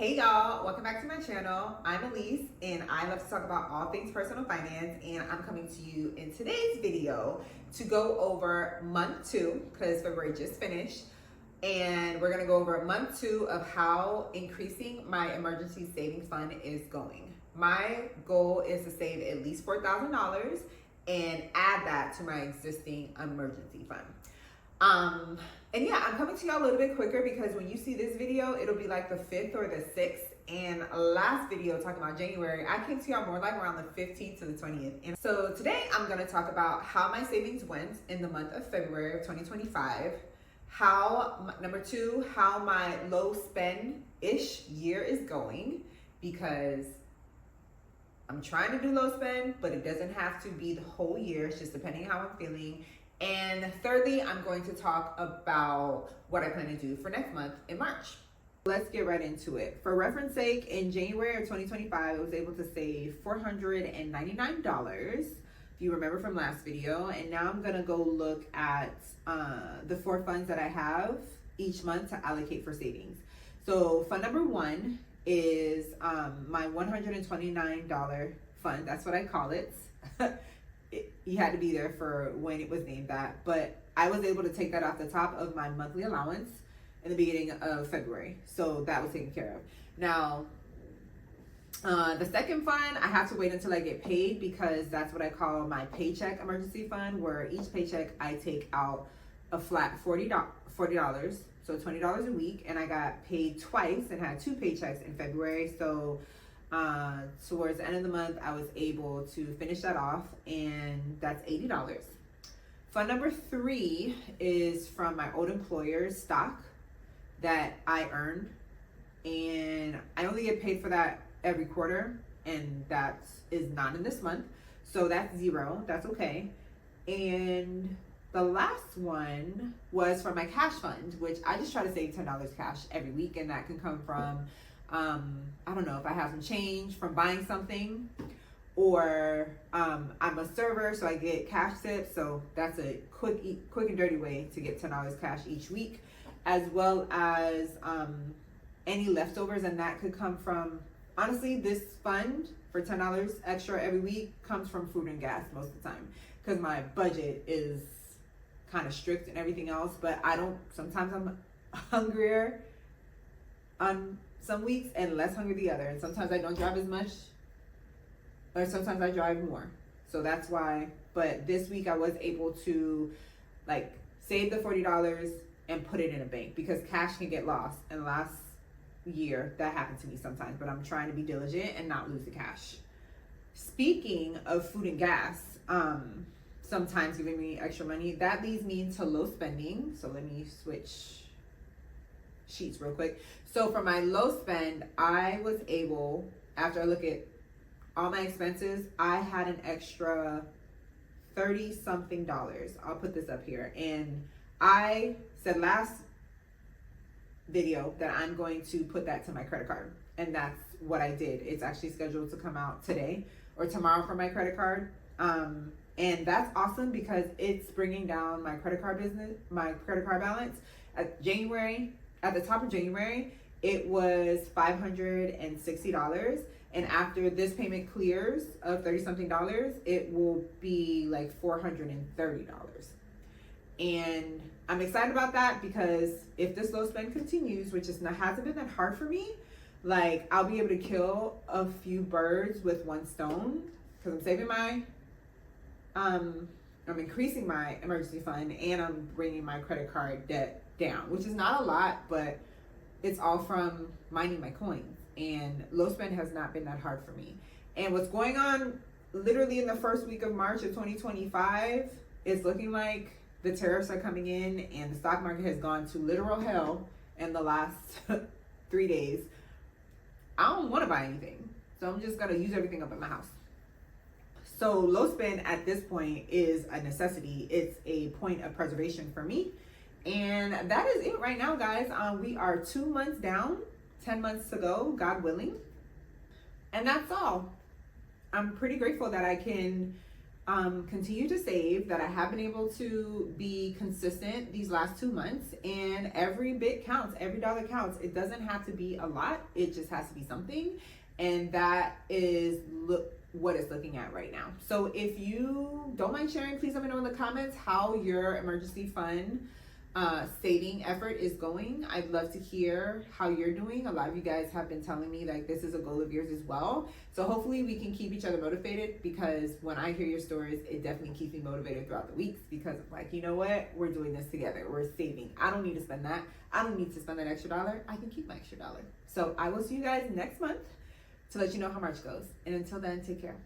Hey y'all, welcome back to my channel. I'm Elise and I love to talk about all things personal finance, and I'm coming to you in today's video to go over month 2 because February just finished, and we're gonna go over month 2 of how increasing my emergency savings fund is going. My goal is to save at least $4,000 and add that to my existing emergency fund. And yeah, I'm coming to y'all a little bit quicker because when you see this video, it'll be like the 5th or the 6th. And last video talking about January, I came to y'all more like around the 15th to the 20th. And so today I'm going to talk about how my savings went in the month of February of 2025. Number 2, how my low spend-ish year is going, because I'm trying to do low spend, but it doesn't have to be the whole year. It's just depending how I'm feeling. And thirdly, I'm going to talk about what I plan to do for next month in March. Let's get right into it. For reference sake, in January of 2025, I was able to save $499, if you remember from last video. And now I'm gonna go look at the 4 funds that I have each month to allocate for savings. So fund number 1 is my $129 fund. That's what I call it. You had to be there for when it was named that, but I was able to take that off the top of my monthly allowance in the beginning of February, so that was taken care of. Now, the second fund, I have to wait until I get paid because that's what I call my paycheck emergency fund, where each paycheck I take out a flat $40, so $20 a week, and I got paid twice and had 2 paychecks in February, so towards the end of the month, I was able to finish that off, and that's $80. Fund number 3 is from my old employer's stock that I earned, and I only get paid for that every quarter, and that is not in this month, so that's 0. That's okay. And the last one was from my cash fund, which I just try to save $10 cash every week, and that can come from I don't know, if I have some change from buying something, or I'm a server, so I get cash tips, so that's a quick and dirty way to get $10 cash each week, as well as any leftovers, and that could come from, honestly, this fund for $10 extra every week comes from food and gas most of the time, because my budget is kind of strict and everything else, but sometimes I'm hungrier on some weeks and less hungry the other, and sometimes I don't drive as much, or sometimes I drive more, so that's why. But this week I was able to like save the $40 and put it in a bank, because cash can get lost, and last year that happened to me sometimes, but I'm trying to be diligent and not lose the cash. Speaking of food and gas, sometimes giving me extra money, that leads me into low spending. So let me switch sheets real quick. So for my low spend, I was able, after I look at all my expenses, I had an extra 30 something dollars. I'll put this up here. And I said last video that I'm going to put that to my credit card, and that's what I did. It's actually scheduled to come out today or tomorrow for my credit card. And that's awesome because it's bringing down my credit card balance. At the top of January, it was $560, and after this payment clears of 30 something dollars, it will be like $430. And I'm excited about that because if this low spend continues, which hasn't been that hard for me, like I'll be able to kill a few birds with one stone, because I'm saving I'm increasing my emergency fund, and I'm bringing my credit card debt down, which is not a lot, but it's all from mining my coins, and low spend has not been that hard for me. And what's going on literally in the first week of March of 2025 is looking like the tariffs are coming in, and the stock market has gone to literal hell in the last 3 days. I don't want to buy anything, so I'm just gonna use everything up at my house. So low spend at this point is a necessity. It's a point of preservation for me. And that is it right now, guys. We are 2 months down, 10 months to go, God willing. And that's all. I'm pretty grateful that I can continue to save, that I have been able to be consistent these last 2 months, and every bit counts, every dollar counts. It doesn't have to be a lot, it just has to be something, and that is what it's looking at right now. So if you don't mind sharing, please let me know in the comments how your emergency fund saving effort is going. I'd love to hear how you're doing. A lot of you guys have been telling me like this is a goal of yours as well. So hopefully we can keep each other motivated, because when I hear your stories, it definitely keeps me motivated throughout the weeks, because I'm like, you know what? We're doing this together. We're saving. I don't need to spend that. I don't need to spend that extra dollar. I can keep my extra dollar. So I will see you guys next month to let you know how March goes. And until then, take care.